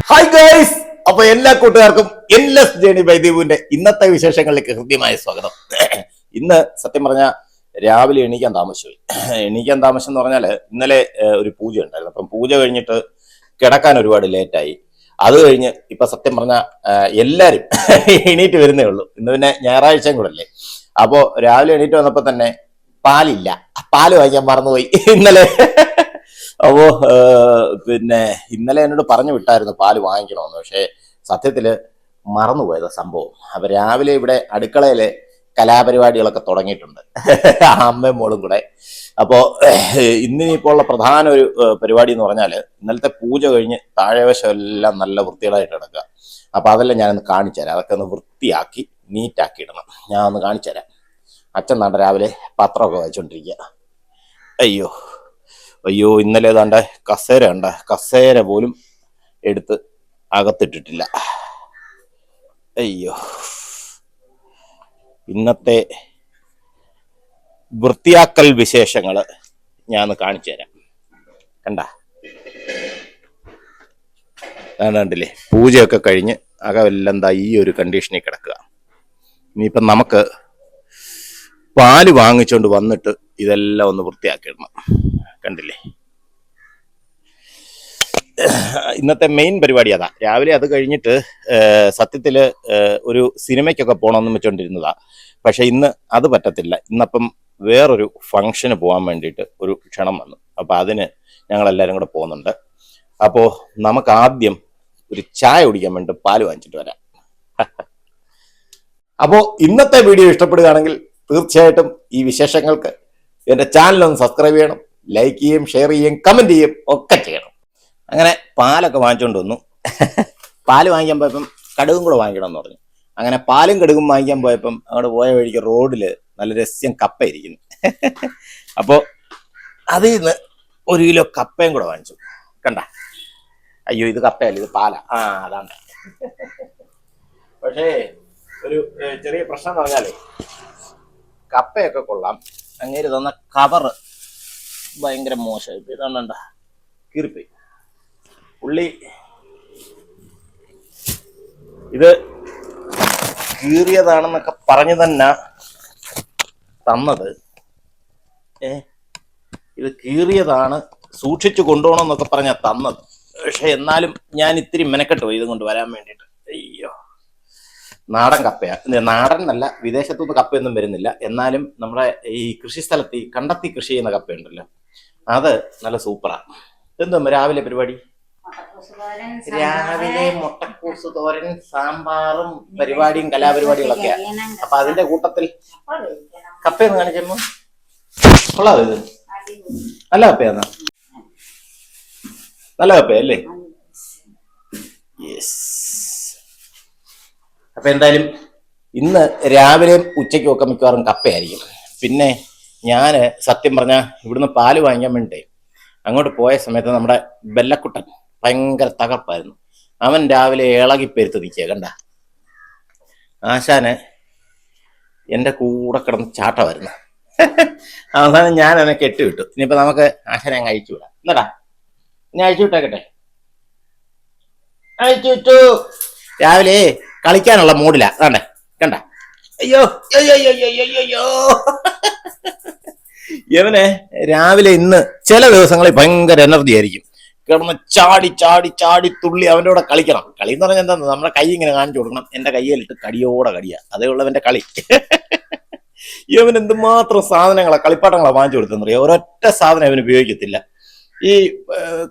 Hi guys, അപ്പൊ എല്ലാ കൂട്ടുകാർക്കും എൻലെസ് ജേണി ബൈ ദീപുവിന്റെ ഇന്നത്തെ വിശേഷങ്ങളിലേക്ക് ഹൃദ്യമായ സ്വാഗതം. ഇന്ന് സത്യം പറഞ്ഞ രാവിലെ എണീക്കാൻ താമസിച്ചു. എണീക്കാൻ താമസം എന്ന് പറഞ്ഞാല് ഇന്നലെ ഒരു പൂജ ഉണ്ടായിരുന്നു. അപ്പം പൂജ കഴിഞ്ഞിട്ട് കിടക്കാൻ ഒരുപാട് ലേറ്റായി. അത് കഴിഞ്ഞ് ഇപ്പൊ സത്യം പറഞ്ഞ എല്ലാരും എണീറ്റ് വരുന്നേ ഉള്ളൂ. ഇന്ന് പിന്നെ ഞായറാഴ്ചയും കൂടെ അല്ലേ. അപ്പോ രാവിലെ എണീറ്റ് വന്നപ്പോ തന്നെ പാലില്ല, പാല് വാങ്ങിക്കാൻ മറന്നുപോയി ഇന്നലെ. അപ്പോ പിന്നെ ഇന്നലെ എന്നോട് പറഞ്ഞു വിട്ടായിരുന്നു പാല് വാങ്ങിക്കണമെന്ന്. പക്ഷെ സത്യത്തില് മറന്നുപോയത് സംഭവം. അപ്പൊ രാവിലെ ഇവിടെ അടുക്കളയിലെ കലാപരിപാടികളൊക്കെ തുടങ്ങിയിട്ടുണ്ട്, അമ്മയും മോളും കൂടെ. അപ്പോ ഇന്നിപ്പോൾ ഉള്ള പ്രധാന ഒരു പരിപാടി എന്ന് പറഞ്ഞാല് ഇന്നലത്തെ പൂജ കഴിഞ്ഞ് താഴെവശം എല്ലാം നല്ല വൃത്തികളായിട്ട് കിടക്കുക. അപ്പൊ അതെല്ലാം ഞാനൊന്ന് കാണിച്ചു തരാം. അതൊക്കെ ഒന്ന് വൃത്തിയാക്കി നീറ്റാക്കി ഇടണം. ഞാൻ ഒന്ന് കാണിച്ചു തരാം. അച്ഛൻ നാണ്ട രാവിലെ പത്രമൊക്കെ വായിച്ചോണ്ടിരിക്കുക. അയ്യോ അയ്യോ, ഇന്നലെ ഏതാണ്ട് കസേര പോലും എടുത്ത് അകത്തിട്ടിട്ടില്ല. അയ്യോ, ഇന്നത്തെ വൃത്തിയാക്കൽ വിശേഷങ്ങള് ഞാൻ കാണിച്ചു തരാം. കണ്ടില്ലേ, പൂജയൊക്കെ കഴിഞ്ഞ് അകമെല്ലാം എന്താ ഈ ഒരു കണ്ടീഷനിൽ കിടക്കുക. ഇനിയിപ്പം നമുക്ക് പാല് വാങ്ങിച്ചോണ്ട് വന്നിട്ട് ഇതെല്ലാം ഒന്ന് വൃത്തിയാക്കിയിടണം. കണ്ടില്ലേ, ഇന്നത്തെ മെയിൻ പരിപാടി അതാ. രാവിലെ അത് കഴിഞ്ഞിട്ട് സത്യത്തില് ഒരു സിനിമയ്ക്കൊക്കെ പോകണമെന്ന് വെച്ചോണ്ടിരുന്നതാ. പക്ഷെ ഇന്ന് അത് പറ്റത്തില്ല. ഇന്നപ്പം വേറൊരു ഫംഗ്ഷന് പോകാൻ വേണ്ടിയിട്ട് ഒരു ക്ഷണം വന്നു. അപ്പൊ അതിന് ഞങ്ങളെല്ലാവരും കൂടെ പോകുന്നുണ്ട്. അപ്പോ നമുക്ക് ആദ്യം ഒരു ചായ കുടിക്കാൻ വേണ്ടി പാല് വാങ്ങിച്ചിട്ട് വരാം. അപ്പോ ഇന്നത്തെ വീഡിയോ ഇഷ്ടപ്പെടുകയാണെങ്കിൽ തീർച്ചയായിട്ടും ഈ വിശേഷങ്ങൾക്ക് എന്റെ ചാനലൊന്ന് സബ്സ്ക്രൈബ് ചെയ്യണം, ലൈക്ക് ചെയ്യും, ഷെയർ ചെയ്യും, കമന്റ് ചെയ്യും, ഒക്കെ ചെയ്യണം. അങ്ങനെ പാലൊക്കെ വാങ്ങിച്ചോണ്ട് വന്നു. പാല് വാങ്ങിക്കാൻ പോയപ്പം കടുകും കൂടെ വാങ്ങിക്കണം എന്ന് പറഞ്ഞു. അങ്ങനെ പാലും കടുകും വാങ്ങിക്കാൻ പോയപ്പം അങ്ങോട്ട് പോയ വഴിക്ക് റോഡില് നല്ല രസ്യം കപ്പ ഇരിക്കുന്നു. അപ്പോ അതിൽ നിന്ന് 1 കിലോ കപ്പയും കൂടെ വാങ്ങിച്ചു. അയ്യോ, ഇത് കപ്പയല്ല, ഇത് പാല. അതാണ്. പക്ഷേ ഒരു ചെറിയ പ്രശ്നം എന്ന് പറഞ്ഞാലേ, കപ്പയൊക്കെ കൊള്ളാം, അങ്ങേര് തന്ന കവറ് ഭയങ്കര മോശമായി. ഇതാണ്ട കീറിപ്പോയി. പുള്ളി ഇത് കീറിയതാണെന്നൊക്കെ പറഞ്ഞു തന്നെ തന്നത്. ഇത് കീറിയതാണ്, സൂക്ഷിച്ചു കൊണ്ടുപോകണം എന്നൊക്കെ പറഞ്ഞാ തന്നത്. പക്ഷെ എന്നാലും ഞാൻ ഇത്തിരി മെനക്കെട്ട് പോയി ഇത് കൊണ്ട് വരാൻ വേണ്ടിയിട്ട്. അയ്യോ, നാടൻ കപ്പയാ. നാടൻ എന്നല്ല, വിദേശത്തുനിന്ന് കപ്പയൊന്നും വരുന്നില്ല. എന്നാലും നമ്മുടെ ഈ കൃഷി സ്ഥലത്ത് ഈ കണ്ടെത്തി കൃഷി ചെയ്യുന്ന കപ്പയുണ്ടല്ലോ, അത് നല്ല സൂപ്പറാ. എന്താ രാവിലെ പരിപാടി? രാവിലെ മുട്ടക്കൂസ് തോരൻ, സാമ്പാറും പരിപാടിയും കലാപരിപാടികളൊക്കെയാ. അപ്പൊ അതിന്റെ കൂട്ടത്തിൽ കപ്പയൊന്ന് കാണിച്ചപ്പോ കൊള്ളാം. ഇത് നല്ല കപ്പയാന്നാ? നല്ല കപ്പയല്ലേ? യെസ്. അപ്പൊ എന്തായാലും ഇന്ന് രാവിലെയും ഉച്ചയ്ക്കും ഒക്കെ മിക്കവാറും കപ്പയായിരിക്കും. പിന്നെ ഞാന് സത്യം പറഞ്ഞ ഇവിടുന്ന് പാല് വാങ്ങിക്കാൻ വേണ്ടി അങ്ങോട്ട് പോയ സമയത്ത് നമ്മുടെ ബെല്ലക്കുട്ടൻ ഭയങ്കര തകർപ്പായിരുന്നു. അവൻ രാവിലെ ഇളകിപ്പെരുത്ത് നിൽക്കുക. ആശാന് എൻ്റെ കൂടെ കിടന്ന് ചാട്ടമായിരുന്നു. അവസാനം ഞാൻ അവനെ കെട്ടിവിട്ടു. ഇനിയിപ്പോ നമുക്ക് ആശാനെ അങ്ങ് അഴിച്ചു വിടാം. എന്നടാ, ഇനി അഴിച്ചു വിട്ടേക്കട്ടെ. അഴിച്ചു വിട്ടു. രാവിലെ കളിക്കാനുള്ള മൂഡിലാ. അയ്യോ അയ്യോ അയ്യോ അയ്യോ. ഇവന് രാവിലെ ഇന്ന് ചില ദിവസങ്ങളിൽ ഭയങ്കര എനർജി ആയിരിക്കും. കിടന്ന് ചാടി ചാടി ചാടി തുള്ളി അവൻ്റെ കൂടെ കളിക്കണം. കളി എന്ന് പറഞ്ഞാൽ എന്താ, നമ്മുടെ കൈ ഇങ്ങനെ കാണിച്ചു കൊടുക്കണം. എൻ്റെ കയ്യിലിട്ട് കടിയോടെ കടിയാ. അതേ ഉള്ളവൻ്റെ കളി. ഇവൻ എന്തുമാത്രം സാധനങ്ങളാ, കളിപ്പാട്ടങ്ങളാ വാങ്ങിച്ചു കൊടുത്തെന്നറിയാം. ഒരൊറ്റ സാധനം ഇവന് ഉപയോഗിക്കത്തില്ല. ഈ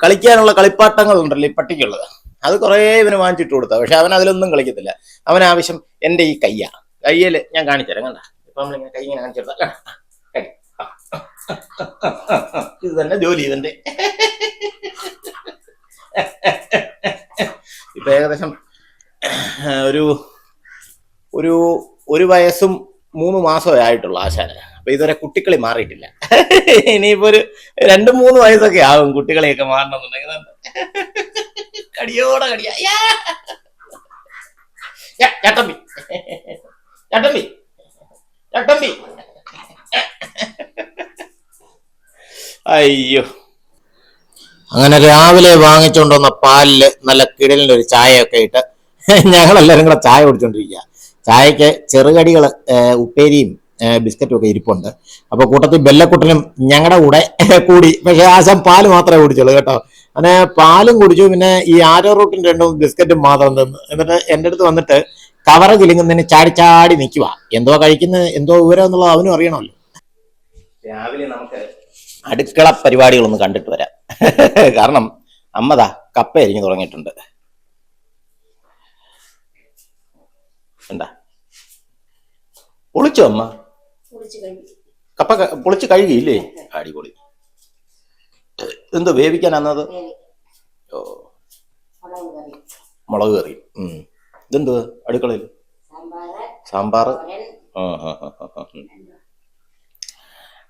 കളിക്കാനുള്ള കളിപ്പാട്ടങ്ങൾ ഉണ്ടല്ലോ, ഈ പട്ടിക്കുള്ളത്, അത് കുറേ ഇവന് വാങ്ങിച്ചിട്ട് കൊടുത്താ. പക്ഷെ അവൻ അതിലൊന്നും കളിക്കത്തില്ല. അവനാവശ്യം എൻ്റെ ഈ കയ്യാ. കയ്യില് ഞാൻ കാണിച്ചു തരാം. ഇപ്പൊ നമ്മളിങ്ങനെ കൈ ഇങ്ങനെ കാണിച്ചു കൊടുത്താ ഇത് തന്നെ ജോലി ഇവന്റെ. ഇപ്പൊ ഏകദേശം ഒരു വയസ്സും 3 മാസമേ ആയിട്ടുള്ളൂ ആശാന്. അപ്പൊ ഇതുവരെ കുട്ടിക്കളി മാറിയിട്ടില്ല. ഇനിയിപ്പോ ഒരു 2-3 വയസ്സൊക്കെ ആകും കുട്ടികളെയൊക്കെ മാറണമെന്നുണ്ടെങ്കിൽ. കടിയോടെ കടിയാ. ചട്ടമ്പി ചട്ടമ്പി ചട്ടമ്പി. അയ്യോ, അങ്ങനെ രാവിലെ വാങ്ങിച്ചുകൊണ്ടുവന്ന പാലില് നല്ല കിടലിനൊരു ചായയൊക്കെ ഇട്ട് ഞങ്ങളെല്ലാവരും കൂടെ ചായ കുടിച്ചോണ്ടിരിക്കുക. ചായക്ക് ചെറുകടികൾ, ഉപ്പേരിയും ബിസ്ക്കറ്റും ഒക്കെ ഇരിപ്പുണ്ട്. അപ്പൊ കൂട്ടത്തിൽ ബെല്ലക്കുട്ടനും ഞങ്ങളുടെ കൂടെ കൂടി. പക്ഷെ ആശാൻ പാല് മാത്രമേ കുടിച്ചുള്ളൂ കേട്ടോ. അങ്ങനെ പാലും കുടിച്ചു. പിന്നെ ഈ ആരോ റൂട്ടും 2 ബിസ്ക്കറ്റും മാത്രം തിന്നു. എന്നിട്ട് എൻ്റെ അടുത്ത് വന്നിട്ട് കവറ കിലുങ്ങുന്നതിന് ചാടി ചാടി നിൽക്കുക. എന്തോ കഴിക്കുന്നത്, എന്തോ വിവരം എന്നുള്ളത് അവനും അറിയണമല്ലോ. രാവിലെ നമുക്ക് അടുക്കള പരിപാടികളൊന്ന് കണ്ടിട്ട് വരാം. കാരണം അമ്മതാ കപ്പ അരിഞ്ഞു തുടങ്ങിയിട്ടുണ്ട്. എന്താ പൊളിച്ചോ അമ്മ? കപ്പ പൊളിച്ച് കഴുകിയില്ലേ? അടിപൊളി. എന്തോ വേവിക്കാനന്നത്? ഓ, മുളക് കറി. ഇതെന്തോ അടുക്കളയിൽ? സാമ്പാർ.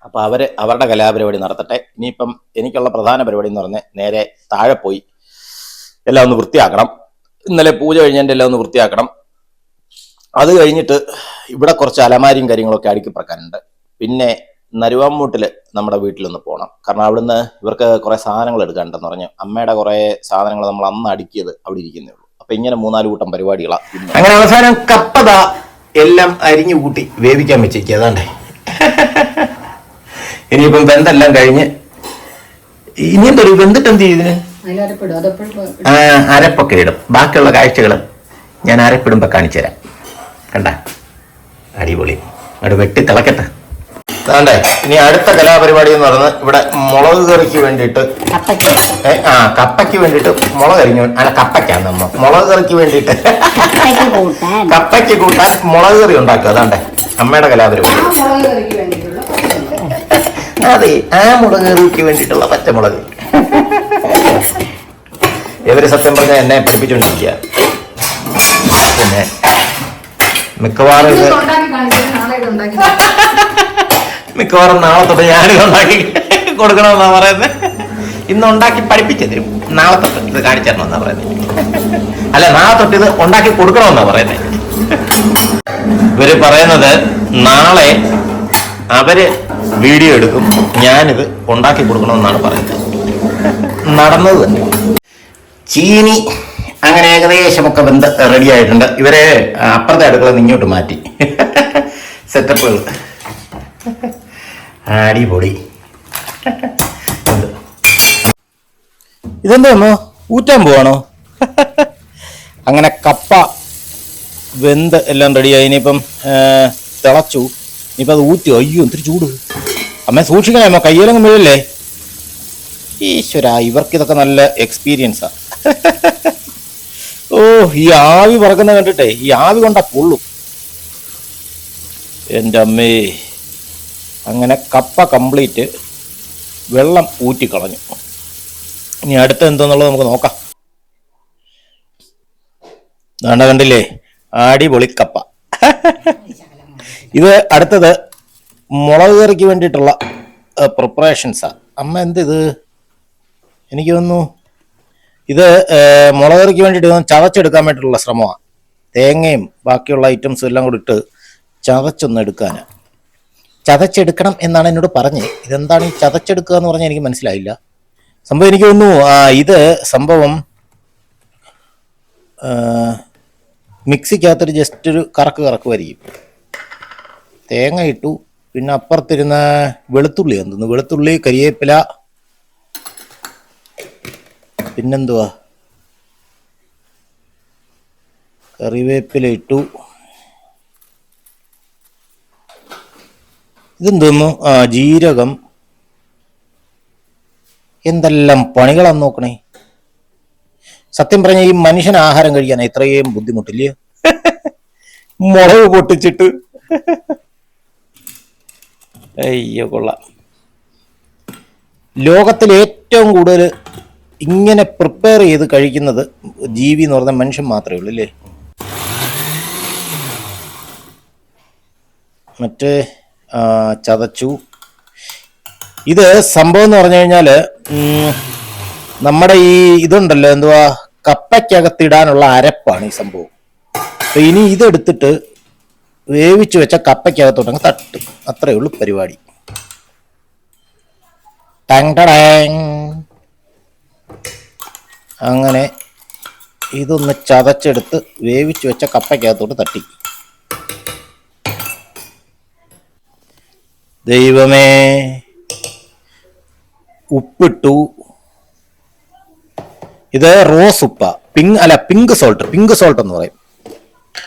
അപ്പൊ അവരുടെ കലാപരിപാടി നടത്തട്ടെ. ഇനിയിപ്പം എനിക്കുള്ള പ്രധാന പരിപാടി എന്ന് പറഞ്ഞാൽ നേരെ താഴെ പോയി എല്ലാം ഒന്ന് വൃത്തിയാക്കണം. ഇന്നലെ പൂജ കഴിഞ്ഞതിൻ്റെ എല്ലാം ഒന്ന് വൃത്തിയാക്കണം. അത് കഴിഞ്ഞിട്ട് ഇവിടെ കുറച്ച് അലമാരിയും കാര്യങ്ങളൊക്കെ അടുക്കി പറക്കാനുണ്ട്. പിന്നെ നരുവാമൂട്ടില് നമ്മുടെ വീട്ടിലൊന്ന് പോകണം. കാരണം അവിടുന്ന് ഇവർക്ക് കുറെ സാധനങ്ങൾ എടുക്കാനുണ്ടെന്ന് പറഞ്ഞു. അമ്മയുടെ കുറെ സാധനങ്ങൾ നമ്മൾ അന്ന് അടുക്കിയത് അവിടെ ഇരിക്കുന്നേ ഉള്ളൂ. അപ്പൊ ഇങ്ങനെ 3-4 കൂട്ടം പരിപാടികളാണ്. അങ്ങനെ അവസാനം കപ്പത എല്ലാം അരിഞ്ഞു കൂട്ടി വേവിക്കാൻ വെച്ചേക്കുക. അതാണ്ടേ ഇനിയിപ്പം വെന്തെല്ലാം കഴിഞ്ഞ് ഇനി എന്തൊരു വെന്തിട്ട് എന്ത് ചെയ്തിന് അരപ്പൊക്കെ ഇടും. ബാക്കിയുള്ള കാഴ്ചകൾ ഞാൻ അരപ്പിടുമ്പോ കാണിച്ചു തരാം. കണ്ട അടിപൊളി. അവിടെ വെട്ടി തിളക്കട്ടെ. അതാണ്ടേ ഇനി അടുത്ത കലാപരിപാടി എന്ന് പറഞ്ഞ് ഇവിടെ മുളക് കറിക്ക് വേണ്ടിയിട്ട് കപ്പയ്ക്ക് വേണ്ടിയിട്ട് മുളക് അരിഞ്ഞു. അല്ല, കപ്പയ്ക്കാണ് അമ്മ. മുളക് കറിക്ക് വേണ്ടിയിട്ട് കപ്പയ്ക്ക് കൂട്ടാൻ മുളക് കറി ഉണ്ടാക്കുക. അതാണ്ടേ അമ്മയുടെ കലാപരിപാടി. അതെ, ആ മുളക് കറിക്ക് വേണ്ടിയിട്ടുള്ള പച്ചമുളക്. ഇവര് സത്യം പറഞ്ഞാൽ എന്നെ പഠിപ്പിച്ചുകൊണ്ടിരിക്കുക. പിന്നെ മിക്കവാറും നാളെ തൊട്ട് ഞാനിത് ഉണ്ടാക്കി കൊടുക്കണമെന്നാ പറയുന്നത്. ഇന്ന് ഉണ്ടാക്കി പഠിപ്പിച്ചു തരും. നാളെ തൊട്ട് ഇത് കാണിച്ചു തരണമെന്നാ പറയുന്നത്. അല്ല, നാളെ തൊട്ട് ഇത് ഉണ്ടാക്കി കൊടുക്കണമെന്നാ പറയുന്നത്. ഇവര് പറയുന്നത് നാളെ അവര് വീഡിയോ എടുക്കും, ഞാനിത് ഉണ്ടാക്കി കൊടുക്കണമെന്നാണ് പറയുന്നത്. നടന്നത് തന്നെ. ചീനി അങ്ങനെ ഏകദേശമൊക്കെ റെഡി ആയിട്ടുണ്ട്. ഇവരെ അപ്പുറത്തെ അടുക്കള ഇങ്ങോട്ട് മാറ്റി. സെറ്റപ്പുകൾ അടിപൊളി. ഇതെന്താണോ ഊറ്റാൻ പോവാണോ? അങ്ങനെ കപ്പ വെന്ത് എല്ലാം റെഡിയായി. ഇനിയിപ്പം തിളച്ചു. ഇനിയിപ്പം അത് ഊറ്റി. അയ്യോ എന്തൊരു ചൂട് അമ്മ, സൂക്ഷിക്കണേ അമ്മ, കയ്യിലങ്ങ് വീഴല്ലേ. ഈശ്വര, ഇവർക്കിതൊക്കെ നല്ല എക്സ്പീരിയൻസാ. ഓ, ഈ ആവി പറക്കുന്ന കണ്ടിട്ടേ ഈ ആവി കൊണ്ടാ പൊള്ളും എൻ്റെ അമ്മേ. അങ്ങനെ കപ്പ കംപ്ലീറ്റ് വെള്ളം ഊറ്റിക്കളഞ്ഞു. ഇനി അടുത്ത എന്താന്നുള്ളത് നമുക്ക് നോക്കാം. വേണ്ട, കണ്ടില്ലേ അടിപൊളി കപ്പ. ഇത് അടുത്തത് മുളക് കറിക്ക് വേണ്ടിയിട്ടുള്ള പ്രിപ്പറേഷൻസാ. അമ്മ എന്തിത്? എനിക്ക് തോന്നുന്നു ഇത് മുളക് കറിക്ക് വേണ്ടിയിട്ട് ചതച്ചെടുക്കാൻ വേണ്ടിയിട്ടുള്ള ശ്രമമാണ്. തേങ്ങയും ബാക്കിയുള്ള ഐറ്റംസും എല്ലാം കൂടി ഇട്ട് ചതച്ചൊന്ന് എടുക്കാനാണ്. ചതച്ചെടുക്കണം എന്നാണ് എന്നോട് പറഞ്ഞത്. ഇതെന്താണ് ഈ ചതച്ചെടുക്കുക എന്ന് പറഞ്ഞാൽ എനിക്ക് മനസ്സിലായില്ല. സംഭവം എനിക്ക് തോന്നുന്നു ഇത് സംഭവം മിക്സിക്കകത്തൊരു ജസ്റ്റ് ഒരു കറക്കുമായിരിക്കും. തേങ്ങ ഇട്ടു, പിന്നെ അപ്പുറത്തിരുന്ന വെളുത്തുള്ളി എന്തെന്ന്, വെളുത്തുള്ളി, കരിവേപ്പില, പിന്നെന്തുവാ കറിവേപ്പില ഇട്ടു. ഇതെന്തോന്നു, ജീരകം. എന്തെല്ലാം പണികളാന്ന് നോക്കണേ. സത്യം പറഞ്ഞ ഈ മനുഷ്യൻ ആഹാരം കഴിക്കാൻ ഇത്രയും ബുദ്ധിമുട്ടില്ലേ? മുളക് പൊട്ടിച്ചിട്ട് അയ്യോ കൊള്ളാം. ലോകത്തിൽ ഏറ്റവും കൂടുതൽ ഇങ്ങനെ പ്രിപ്പയർ ചെയ്ത് കഴിക്കുന്നത് ജീവി എന്ന് പറഞ്ഞ മനുഷ്യൻ മാത്രമേ ഉള്ളൂ അല്ലേ? മറ്റേ ചതച്ചു. ഇത് സംഭവം എന്ന് പറഞ്ഞു കഴിഞ്ഞാൽ നമ്മുടെ ഈ ഇതുണ്ടല്ലോ, എന്തുവാ, കപ്പയ്ക്കകത്തിടാനുള്ള അരപ്പാണ് ഈ സംഭവം. അപ്പൊ ഇനി ഇതെടുത്തിട്ട് വേവിച്ചു വെച്ച കപ്പയ്ക്കകത്തോട്ടങ്ങ് തട്ടും. അത്രയേ ഉള്ളൂ പരിപാടി. ടാങ് ടടാങ്. അങ്ങനെ ഇതൊന്ന് ചതച്ചെടുത്ത് വേവിച്ച് വെച്ച കപ്പയ്ക്കകത്തോട്ട് തട്ടി. ദൈവമേ, ഉപ്പിട്ടു. ഇത് റോസ് ഉപ്പ, പിങ്ക് സോൾട്ട് എന്ന് പറയും.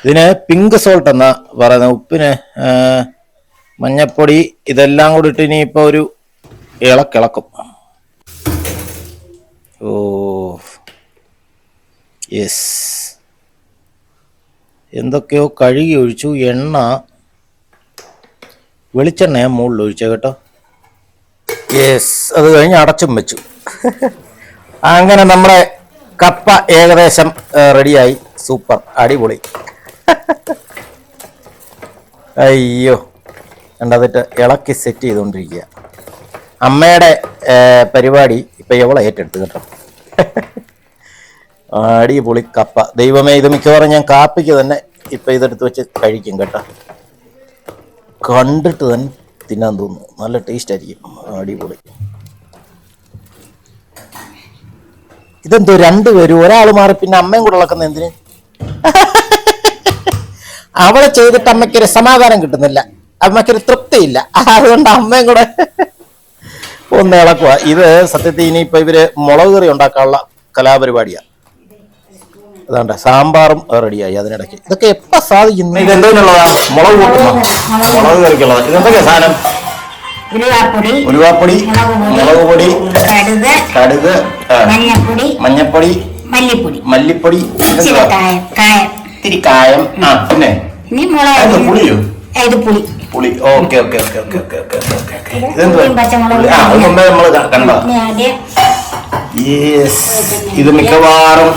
ഇതിന് പിങ്ക് സോൾട്ട് എന്നാ പറയുന്നത്. ഉപ്പിന് മഞ്ഞപ്പൊടി ഇതെല്ലാം കൂടി ഇട്ട് ഇനിയിപ്പോൾ ഒരു ഇളക്കും. ഓ യെസ്, എന്തൊക്കെയോ കഴുകി ഒഴിച്ചു. എണ്ണ, വെളിച്ചെണ്ണ ഞാൻ മുകളിൽ ഒഴിച്ച കേട്ടോ. യെസ്, അത് കഴിഞ്ഞ് അടച്ചും വെച്ചു. അങ്ങനെ നമ്മുടെ കപ്പ ഏകദേശം റെഡിയായി. സൂപ്പർ, അടിപൊളി. അയ്യോ, കണ്ടതിട്ട് ഇളക്കി സെറ്റ് ചെയ്തുകൊണ്ടിരിക്കുക. അമ്മയുടെ പരിപാടി ഇപ്പം എവളെ ഏറ്റെടുത്ത് കേട്ടോ. അടിപൊളി കപ്പ. ദൈവമേ, ഇത് മിക്കവാറും ഞാൻ കാപ്പിക്ക് തന്നെ ഇപ്പം ഇതെടുത്ത് വെച്ച് കഴിക്കും കേട്ടോ. കണ്ടിട്ട് തന്നെ തിന്നാൻ തോന്നുന്നു. നല്ല ടേസ്റ്റ് ആയിരിക്കും. അടിപൊളി. ഇതെന്തോ രണ്ടുപേരും ഒരാൾ മാറി പിന്നെ അമ്മയും കൂടെ ഇളക്കുന്ന എന്തിന്? അവളെ ചെയ്തിട്ട് അമ്മയ്ക്കൊരു സമാധാനം കിട്ടുന്നില്ല, അമ്മയ്ക്കൊരു തൃപ്തിയില്ല. അതുകൊണ്ട് അമ്മയും കൂടെ ഒന്ന് ഇളക്കുക. ഇത് സത്യത്തിൽ ഇനിയിപ്പോ ഇവര് മുളക് കറി ഉണ്ടാക്കാനുള്ള കലാപരിപാടിയാണ്. അതാണ്ട് സാമ്പാറും റെഡിയായി അതിനിടയ്ക്ക്. ഇതൊക്കെ എപ്പോ സാധിക്കുന്നു? ഇത് എന്തിനുള്ളതാ? മുളക് കൂട്ടുന്നോ? മുളക് കറിക്കുള്ളതാ. ഇതെന്തൊക്കെയാ സാധനം? ഉലുവാപ്പൊടി, മുളക് പൊടി, കടുക്, മഞ്ഞപ്പൊടി, മല്ലിപ്പൊടി, ഇത്തിരി കായം. പിന്നെ പുളിയോ? പുളി. ഓക്കെ. മുമ്പേ നമ്മൾ കണ്ടോ? യെസ്, ഇത് മിക്കവാറും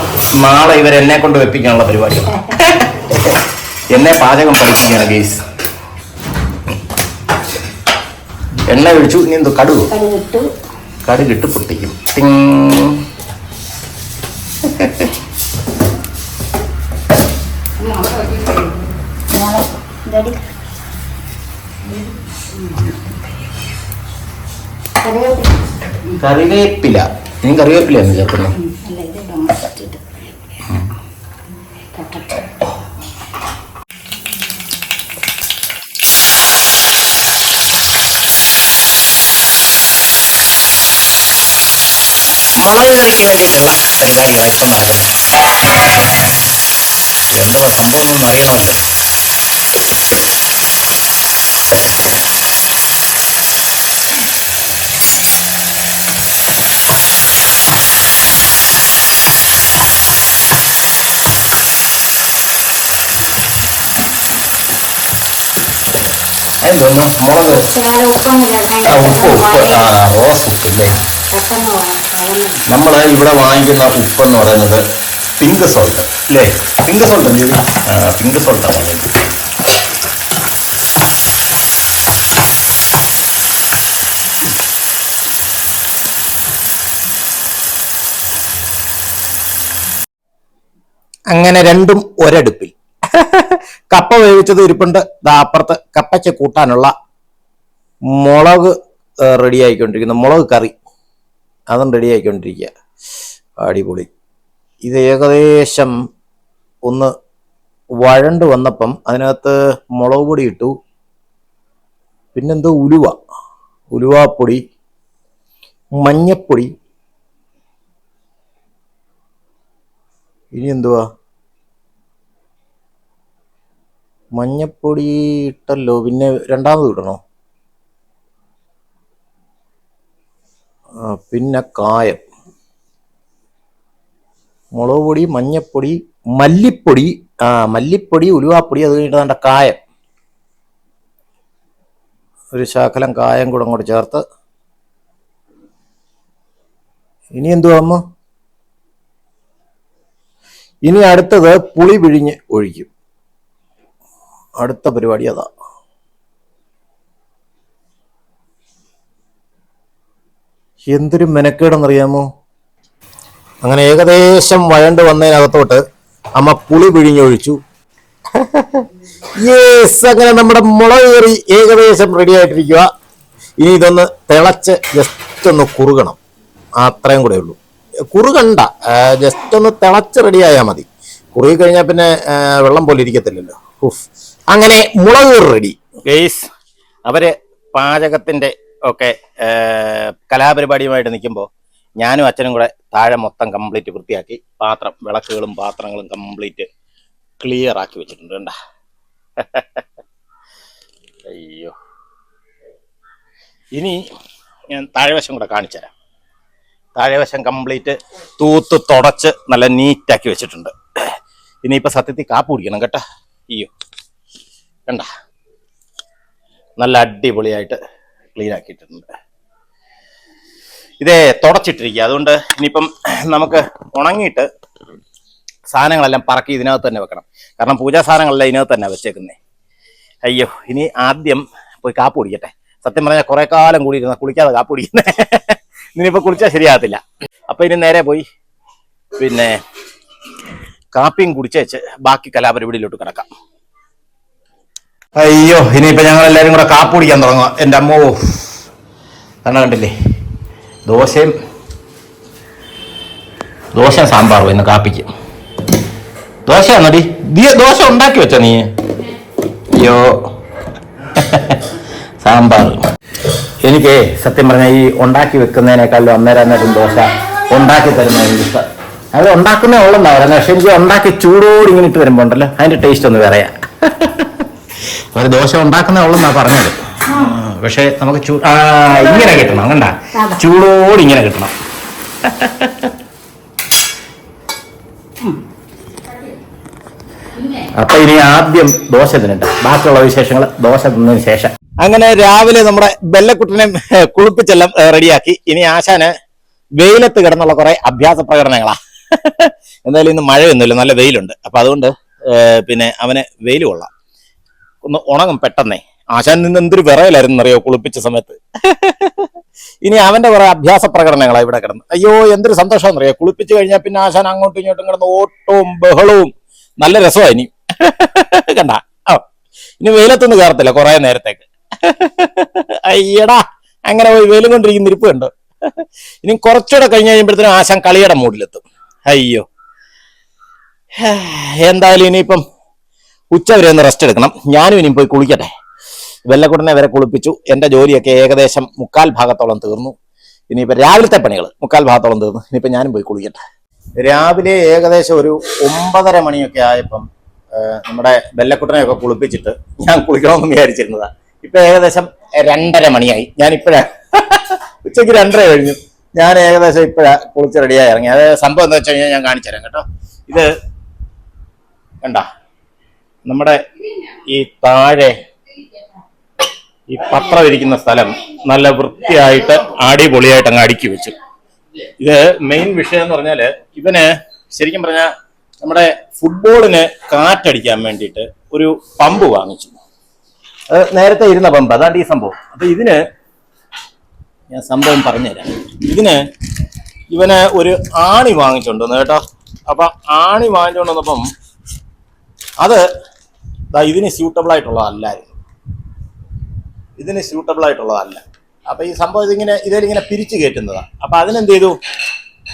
നാളെ ഇവരെന്നെ കൊണ്ട് വെപ്പിക്കാനുള്ള പരിപാടി. എന്നെ പാചകം പഠിപ്പിക്കുകയാണ് ഗെയ്സ്. എണ്ണ ഒഴിച്ചു. ഇനി എന്തോ കടുകിട്ട് പൊട്ടിക്കും. കറിവേപ്പില. ഇനി കറിവേപ്പിലയാണ് ചേർക്കുന്നത്. മുളക് കറിക്ക് വേണ്ടിയിട്ടുള്ള പരിപാടിയാണ് ഇപ്പം നടക്കുന്നത്. എന്താ സംഭവം ഒന്നും അറിയണമല്ലോ. എന്തോന്നു മുളക്? ഉപ്പ്. റോസ് ഉപ്പില്ലേ? നമ്മൾ ഇവിടെ വാങ്ങിക്കുന്ന ഉപ്പെന്ന് പറയുന്നത് പിങ്ക് സോൾട്ട് അല്ലേ? പിങ്ക് സോൾട്ട് അല്ലേ? പിങ്ക് സോൾട്ടാണ് വാങ്ങിക്കുന്നത്. അങ്ങനെ രണ്ടും ഒരടുപ്പിൽ. കപ്പ വേവിച്ചത് ഇരിപ്പുണ്ട്. അപ്പുറത്ത് കപ്പയ്ക്ക് കൂട്ടാനുള്ള മുളക് റെഡി ആയിക്കൊണ്ടിരിക്കുന്നു. മുളക് കറി അതും റെഡി ആയിക്കൊണ്ടിരിക്കുക. അടിപൊളി. ഇത് ഏകദേശം ഒന്ന് വഴണ്ട് വന്നപ്പം അതിനകത്ത് മുളക് പൊടി ഇട്ടു. പിന്നെന്തോ ഉലുവാപ്പൊടി, മഞ്ഞപ്പൊടി, ഇനി എന്തുവാ? മഞ്ഞപ്പൊടി ഇട്ടല്ലോ, പിന്നെ രണ്ടാമത് ഇടണോ? പിന്നെ കായം, മുളക് പൊടി, മഞ്ഞപ്പൊടി, മല്ലിപ്പൊടി, മല്ലിപ്പൊടി, ഉലുവാപ്പൊടി, അത് കഴിഞ്ഞിട്ട് കായം, ഒരു ശകലം കായം കൂടെ അങ്ങോട്ട് ചേർത്ത്. ഇനി എന്തുവാ അമ്മ? ഇനി അടുത്തത് പുളി പിഴിഞ്ഞ് ഒഴിക്കും. അടുത്ത പരിപാടി അതാ. എന്തൊരു മെനക്കേടെന്നറിയാമോ? അങ്ങനെ ഏകദേശം വഴണ്ട് വന്നതിനകത്തോട്ട് അമ്മ പുളി പിഴിഞ്ഞൊഴിച്ചു. യെസ്, അങ്ങനെ നമ്മുടെ മുളക് കറി ഏകദേശം റെഡി ആയിട്ടിരിക്കുക. ഇനി ഇതൊന്ന് തിളച്ച് ജസ്റ്റ് ഒന്ന് കുറുകണം, അത്രയും കൂടെ ഉള്ളൂ. കുറുകണ്ട, ജസ്റ്റ് ഒന്ന് തിളച്ച് റെഡിയായാൽ മതി. കുറുകി കഴിഞ്ഞാൽ പിന്നെ വെള്ളം പോലെ ഇരിക്കത്തില്ലല്ലോ. അങ്ങനെ മുളക് റെഡി ഗെയ്സ്. അവര് പാചകത്തിന്റെ ഒക്കെ കലാപരിപാടിയുമായിട്ട് നിൽക്കുമ്പോൾ ഞാനും അച്ഛനും കൂടെ താഴെ മൊത്തം കംപ്ലീറ്റ് വൃത്തിയാക്കി വിളക്കുകളും പാത്രങ്ങളും കംപ്ലീറ്റ് ക്ലിയർ ആക്കി വെച്ചിട്ടുണ്ട്. കണ്ട അയ്യോ, ഇനി ഞാൻ താഴെവശം കൂടെ കാണിച്ചു തരാം. താഴെവശം കംപ്ലീറ്റ് തൂത്ത് തുടച്ച് നല്ല നീറ്റാക്കി വെച്ചിട്ടുണ്ട്. ഇനിയിപ്പോൾ സത്യത്തിൽ കാപ്പ് കുടിക്കണം കേട്ടോ. അയ്യോ കണ്ട, നല്ല അടിപൊളിയായിട്ട് ക്ലീൻ ആക്കിയിട്ടുണ്ട്. ഇതേ തുടച്ചിട്ടിരിക്കുക. അതുകൊണ്ട് ഇനിയിപ്പം നമുക്ക് ഉണങ്ങിയിട്ട് സാധനങ്ങളെല്ലാം പറക്കി ഇതിനകത്ത് തന്നെ വെക്കണം. കാരണം പൂജാ സാധനങ്ങളെല്ലാം ഇതിനകത്ത് തന്നെ വെച്ചേക്കുന്നേ. അയ്യോ, ഇനി ആദ്യം പോയി കാപ്പ് കുടിക്കട്ടെ. സത്യം പറഞ്ഞാൽ കുറെ കാലം കൂടി ഇരുന്ന കുളിക്കാതെ കാപ്പ് കുടിക്കുന്നേ. ഇനിയിപ്പോൾ കുളിച്ചാൽ ശരിയാകത്തില്ല. അപ്പൊ ഇനി നേരെ പോയി പിന്നെ കാപ്പിയും കുടിച്ചേച്ച് ബാക്കി കലാപരിപാടിയിലോട്ട് കിടക്കാം. അയ്യോ, ഇനിയിപ്പോ ഞങ്ങൾ എല്ലാവരും കൂടെ കാപ്പ് കുടിക്കാൻ തുടങ്ങുക. എൻ്റെ അമ്മോ, തന്നെ കണ്ടില്ലേ, ദോശയും സാമ്പാറും ഇന്ന് കാപ്പിക്ക്. ദോശയാണോടി? ദോശ ഉണ്ടാക്കി വെച്ചോ നീ? അയ്യോ, സാമ്പാർ. എനിക്ക് സത്യം പറഞ്ഞാൽ ഈ ഉണ്ടാക്കി വെക്കുന്നതിനേക്കാളും അന്നേരം ദോശ ഉണ്ടാക്കി തരുന്ന ഇഷ്ടം. അത് ഉണ്ടാക്കുന്നേ ഉള്ളെന്നാണ്, പക്ഷെ എനിക്ക് ഉണ്ടാക്കി ചൂടോട് ഇങ്ങനെ ഇട്ട് വരുമ്പോ ഉണ്ടല്ലോ അതിന്റെ ടേസ്റ്റ് ഒന്ന് വേറെയാ. ഒരു ദോശ ഉണ്ടാക്കുന്നേ ഉള്ളെന്നാ പറഞ്ഞത്. പക്ഷെ നമുക്ക് ഇങ്ങനെ കിട്ടണം. കണ്ട, ചൂടോട് ഇങ്ങനെ കിട്ടണം. അപ്പൊ ഇനി ആദ്യം ദോശ തിന്നിട്ട് ബാക്കിയുള്ള വിശേഷങ്ങൾ ദോശ തിന്നതിന് ശേഷം. അങ്ങനെ രാവിലെ നമ്മുടെ ബെല്ലക്കുട്ടനെ കുളിപ്പിച്ചെല്ലാം റെഡിയാക്കി. ഇനി ആശാന് വെയിലത്ത് കിടന്നുള്ള കുറെ അഭ്യാസ പ്രകടനങ്ങളാ. എന്തായാലും ഇന്ന് മഴയൊന്നുമില്ല, നല്ല വെയിലുണ്ട്. അപ്പൊ അതുകൊണ്ട് പിന്നെ അവന് വെയിൽ കൊള്ളാം, ഒന്ന് ഉണങ്ങും പെട്ടെന്നേ. ആശാൻ നിന്ന് എന്തൊരു വിറയലായിരുന്നു അറിയോ കുളിപ്പിച്ച സമയത്ത്. ഇനി അവന്റെ കുറെ അഭ്യാസ പ്രകടനങ്ങളാ ഇവിടെ കിടന്ന്. അയ്യോ, എന്തൊരു സന്തോഷം അറിയോ. കുളിപ്പിച്ച് കഴിഞ്ഞാൽ പിന്നെ ആശാൻ അങ്ങോട്ടും ഇങ്ങോട്ടും കിടന്ന് ഓട്ടവും ബഹളവും നല്ല രസമാണ്. ഇനി കണ്ട, ഇനി വെയിലത്തൊന്നും കയറത്തില്ല കുറെ നേരത്തേക്ക്. അയ്യടാ, അങ്ങനെ പോയി വെയിലും കൊണ്ടിരിക്കുന്ന ഇരിപ്പ് കണ്ടോ. ഇനി കുറച്ചുകൂടെ കഴിഞ്ഞ് കഴിയുമ്പോഴത്തേനും ആശാൻ കളിയുടെ മൂഡിലെത്തും. അയ്യോ, എന്തായാലും ഇനിയിപ്പം ഉച്ച വരെ ഒന്ന് റെസ്റ്റ് എടുക്കണം. ഞാനും ഇനിയും പോയി കുളിക്കട്ടെ. വെള്ളക്കുടനെ വരെ കുളിപ്പിച്ചു. എന്റെ ജോലിയൊക്കെ ഏകദേശം 3/4 ഭാഗത്തോളം തീർന്നു. ഇനിയിപ്പോൾ രാവിലത്തെ പണികൾ 3/4 ഭാഗത്തോളം തീർന്നു. ഇനിയിപ്പോൾ ഞാനും പോയി കുളിക്കട്ടെ. രാവിലെ ഏകദേശം ഒരു 9:30 മണിയൊക്കെ ആയപ്പം നമ്മുടെ വെള്ളക്കുട്ടനെയൊക്കെ കുളിപ്പിച്ചിട്ട് ഞാൻ കുളിക്കണമെന്ന് വിചാരിച്ചിരുന്നതാ. ഇപ്പൊ ഏകദേശം 2:30 മണിയായി. ഞാനിപ്പോഴാ ഉച്ചയ്ക്ക് 2:30 കഴിഞ്ഞു. ഞാൻ ഏകദേശം ഇപ്പോഴാ കുളിച്ച് റെഡിയായി ഇറങ്ങി. അത് സംഭവം എന്താ വെച്ച് കഴിഞ്ഞാൽ ഞാൻ കാണിച്ചു തരാം കേട്ടോ. ഇത് കണ്ട, നമ്മുടെ ഈ താഴെ ഈ പത്രം ഇരിക്കുന്ന സ്ഥലം നല്ല വൃത്തിയായിട്ട് അടിപൊളിയായിട്ട് അങ്ങ് അടുക്കി വെച്ചു. ഇത് മെയിൻ വിഷയം എന്ന് പറഞ്ഞാല് ഇവന് ശരിക്കും പറഞ്ഞാൽ നമ്മുടെ ഫുട്ബോളിന് കാറ്റടിക്കാൻ വേണ്ടിയിട്ട് ഒരു പമ്പ് വാങ്ങിച്ചു. അത് നേരത്തെ ഇരുന്ന പമ്പ്, അതാണ്ട് ഈ സംഭവം. അപ്പൊ ഇതിന് ഞാൻ സംഭവം പറഞ്ഞുതരാം. ഇവന് ഒരു ആണി വാങ്ങിച്ചുകൊണ്ടുവന്നു കേട്ടോ. അപ്പൊ ആണി വാങ്ങിച്ചുകൊണ്ട് വന്നപ്പം അത് ഇതിന് സ്യൂട്ടബിൾ ആയിട്ടുള്ളതല്ലായിരുന്നു. അപ്പൊ ഈ സംഭവം ഇതിലിങ്ങനെ പിരിച്ചു കയറ്റുന്നതാണ്. അപ്പൊ അതിനെന്ത് ചെയ്തു,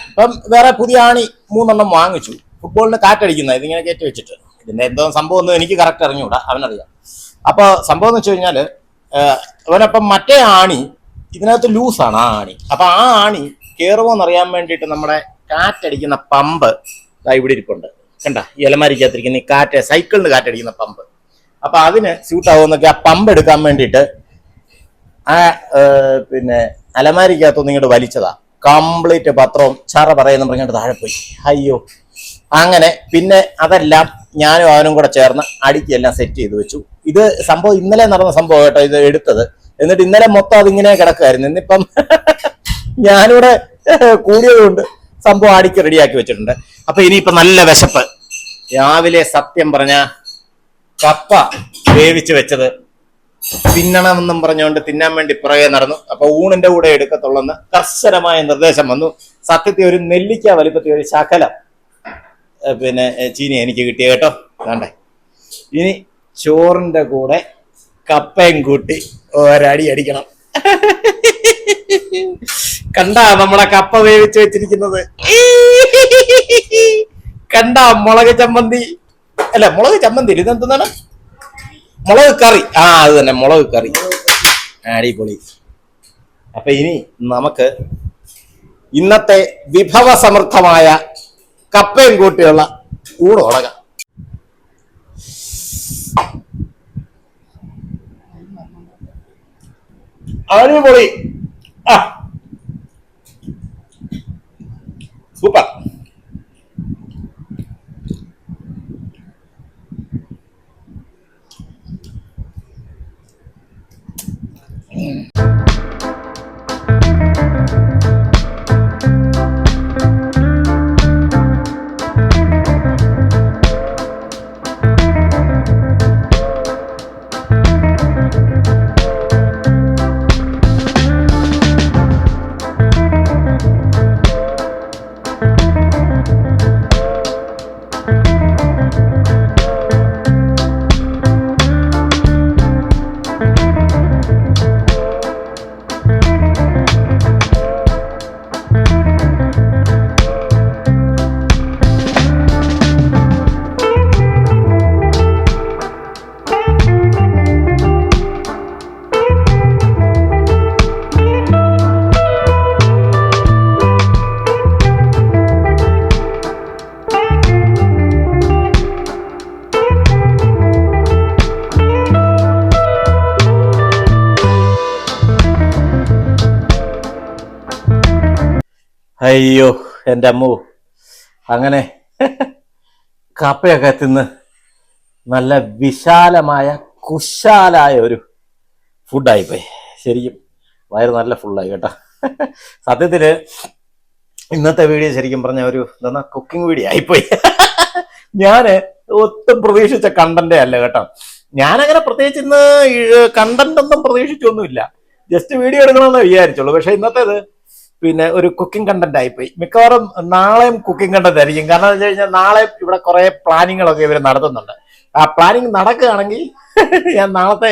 ഇപ്പം വേറെ പുതിയ ആണി 3 എണ്ണം വാങ്ങിച്ചു. ഫുട്ബോളിന് കാറ്റടിക്കുന്ന ഇതിങ്ങനെ കയറ്റി വെച്ചിട്ട്. ഇതിന്റെ എന്തോ സംഭവം ഒന്നും എനിക്ക് കറക്റ്റ് അറിഞ്ഞുകൂടാ, അവനറിയാം. അപ്പൊ സംഭവം എന്ന് വെച്ച് കഴിഞ്ഞാല് അവനപ്പം മറ്റേ ആണി ഇതിനകത്ത് ലൂസാണ് ആ ആണി. അപ്പൊ ആ ആണി കയറുമോന്നറിയാൻ വേണ്ടിയിട്ട് നമ്മുടെ കാറ്റടിക്കുന്ന പമ്പ് ഇവിടെ ഇരിപ്പുണ്ട്. കണ്ട, ഈ അലമാരിക്കകത്തിരിക്കുന്ന ഈ സൈക്കിളിന് കാറ്റടിക്കുന്ന പമ്പ്. അപ്പൊ അതിന് സ്യൂട്ട് ആവുമെന്നൊക്കെ ആ പമ്പ് എടുക്കാൻ വേണ്ടിയിട്ട് ആ പിന്നെ അലമാരിക്കകത്തൊന്നും ഇങ്ങോട്ട് വലിച്ചതാ. കംപ്ലീറ്റ് പത്രവും ചറ പറയുന്ന പറഞ്ഞിട്ട് താഴെ പോയി. അയ്യോ, അങ്ങനെ പിന്നെ അതെല്ലാം ഞാനും അവനും കൂടെ ചേർന്ന് അടുക്കിയെല്ലാം സെറ്റ് ചെയ്ത് വെച്ചു. ഇത് സംഭവം ഇന്നലെ നടന്ന സംഭവം കേട്ടോ, ഇത് എടുത്തത്. എന്നിട്ട് ഇന്നലെ മൊത്തം അതിങ്ങനെ കിടക്കുമായിരുന്നു. ഇന്നിപ്പം ഞാനിവിടെ കൂടിയത് കൊണ്ട് സംഭവം അടുക്കി റെഡിയാക്കി വെച്ചിട്ടുണ്ട്. അപ്പൊ ഇനിയിപ്പൊ നല്ല വിശപ്പ്. രാവിലെ സത്യം പറഞ്ഞ കപ്പ വേവിച്ച് വെച്ചത് തിന്നണമെന്നും പറഞ്ഞുകൊണ്ട് തിന്നാൻ വേണ്ടി പുറകെ നടന്നു. അപ്പൊ ഊണിന്റെ കൂടെ എടുക്കത്തുള്ളെന്ന് കർശനമായ നിർദ്ദേശം വന്നു. സത്യത്തിൽ ഒരു നെല്ലിക്ക വലിപ്പത്തിൽ ഒരു ശകലം പിന്നെ ചീനി എനിക്ക് കിട്ടിയ കേട്ടോ. വേണ്ടേ, ഇനി ചോറിന്റെ കൂടെ കപ്പയും കൂട്ടി ഒരടി അടിക്കണം. കണ്ട നമ്മളെ കപ്പ വേവിച്ച് വെച്ചിരിക്കുന്നത്, കണ്ട മുളക് ചമ്മന്തി, അല്ല മുളക് ചമ്മന്തി ഇതെന്താണ്, മുളക് കറി. അത് തന്നെ, മുളക് കറി. അടിപൊളി. അപ്പൊ ഇനി നമുക്ക് ഇന്നത്തെ വിഭവസമൃദ്ധമായ കപ്പയും കൂട്ടിയുള്ള ഊണ് തുടങ്ങാം. അടിപൊളി. സൂപ്പർ. അയ്യോ എൻ്റെ അമ്മു, അങ്ങനെ കപ്പയൊക്കെ തിന്ന് നല്ല വിശാലമായ കുശാലായ ഒരു ഫുഡായിപ്പോയി. ശരിക്കും വയറ് നല്ല ഫുള്ളായി കേട്ടോ. സത്യത്തില് ഇന്നത്തെ വീഡിയോ ശരിക്കും പറഞ്ഞ ഒരു എന്താ കുക്കിംഗ് വീഡിയോ ആയിപ്പോയി. ഞാന് ഒട്ടും പ്രതീക്ഷിച്ച കണ്ടന്റേ അല്ല കേട്ടോ. ഞാനങ്ങനെ പ്രത്യേകിച്ച് ഇന്ന് കണ്ടന്റ് ഒന്നും പ്രതീക്ഷിച്ചൊന്നുമില്ല, ജസ്റ്റ് വീഡിയോ എടുക്കണമെന്ന് വിചാരിച്ചുള്ളൂ. പക്ഷെ ഇന്നത്തേത് പിന്നെ ഒരു കുക്കിംഗ് കണ്ടന്റ് ആയിപ്പോയി. മിക്കവാറും നാളെയും കുക്കിംഗ് കണ്ടന്റ് ആയിരിക്കും. കാരണം എന്താ വെച്ച് കഴിഞ്ഞാൽ നാളെ ഇവിടെ കുറെ പ്ലാനിങ്ങുകളൊക്കെ ഇവർ നടത്തുന്നുണ്ട്. ആ പ്ലാനിങ് നടക്കുകയാണെങ്കിൽ ഞാൻ നാളത്തെ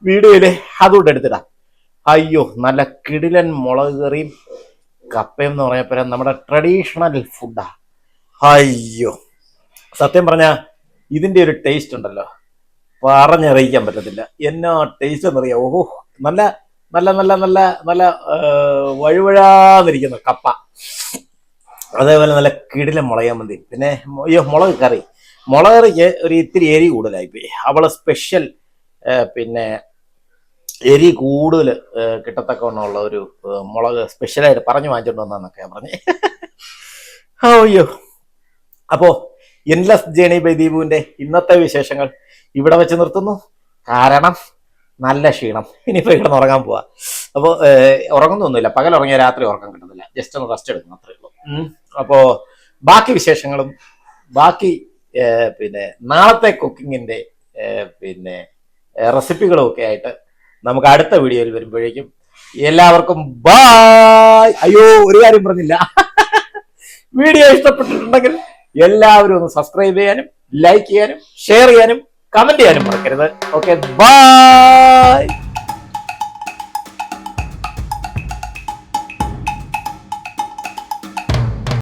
വീഡിയോയില് അതുകൊണ്ട് എടുത്തിടാം. അയ്യോ, നല്ല കിടിലൻ മുളക് കറിയും കപ്പയും എന്ന് പറഞ്ഞപ്പോ നമ്മുടെ ട്രഡീഷണൽ ഫുഡാ. അയ്യോ, സത്യം പറഞ്ഞ ഇതിന്റെ ഒരു ടേസ്റ്റ് ഉണ്ടല്ലോ, പറഞ്ഞറിയിക്കാൻ പറ്റത്തില്ല. എന്നാ ടേസ്റ്റ് എന്നറിയാം. ഓഹോ, നല്ല നല്ല നല്ല നല്ല നല്ല വഴുവഴാന്നിരിക്കുന്ന കപ്പ, അതേപോലെ നല്ല കിടിലൻ മുളക്. പിന്നെ അയ്യോ മുളക് കറിക്ക് ഒരു ഇത്തിരി എരി കൂടുതലായിപ്പോയി. അവള് സ്പെഷ്യൽ പിന്നെ എരി കൂടുതൽ കിട്ടത്തക്കവണ്ണമുള്ള ഒരു മുളക് സ്പെഷ്യലായിട്ട് പറഞ്ഞു വാങ്ങിച്ചോണ്ട് വന്നതെന്നൊക്കെയാ പറഞ്ഞേ. അയ്യോ, അപ്പോ എൻലെസ് ജേണി ബൈ ദീപുവിന്റെ ഇന്നത്തെ വിശേഷങ്ങൾ ഇവിടെ വെച്ച് നിർത്തുന്നു. കാരണം നല്ല ക്ഷീണം, ഇനിയിപ്പോ ഇവിടെ ഉറങ്ങാൻ പോവാ. അപ്പോൾ ഉറങ്ങുന്നൊന്നുമില്ല, പകൽ ഉറങ്ങിയ രാത്രി ഉറക്കം കിട്ടുന്നില്ല, ജസ്റ്റ് ഒന്ന് റെസ്റ്റ് എടുക്കണം, അത്രേ ഉള്ളൂ. അപ്പോ ബാക്കി വിശേഷങ്ങളും ബാക്കി പിന്നെ നാളത്തെ കുക്കിങ്ങിന്റെ പിന്നെ റെസിപ്പികളും ഒക്കെ ആയിട്ട് നമുക്ക് അടുത്ത വീഡിയോയിൽ വരുമ്പോഴേക്കും എല്ലാവർക്കും ബായ്. അയ്യോ, ഒരു കാര്യം പറഞ്ഞില്ല. വീഡിയോ ഇഷ്ടപ്പെട്ടിട്ടുണ്ടെങ്കിൽ എല്ലാവരും ഒന്ന് സബ്സ്ക്രൈബ് ചെയ്യാനും ലൈക്ക് ചെയ്യാനും ഷെയർ ചെയ്യാനും കമന്റ് ചെയ്യാനും മറക്കരുത്. Okay, by.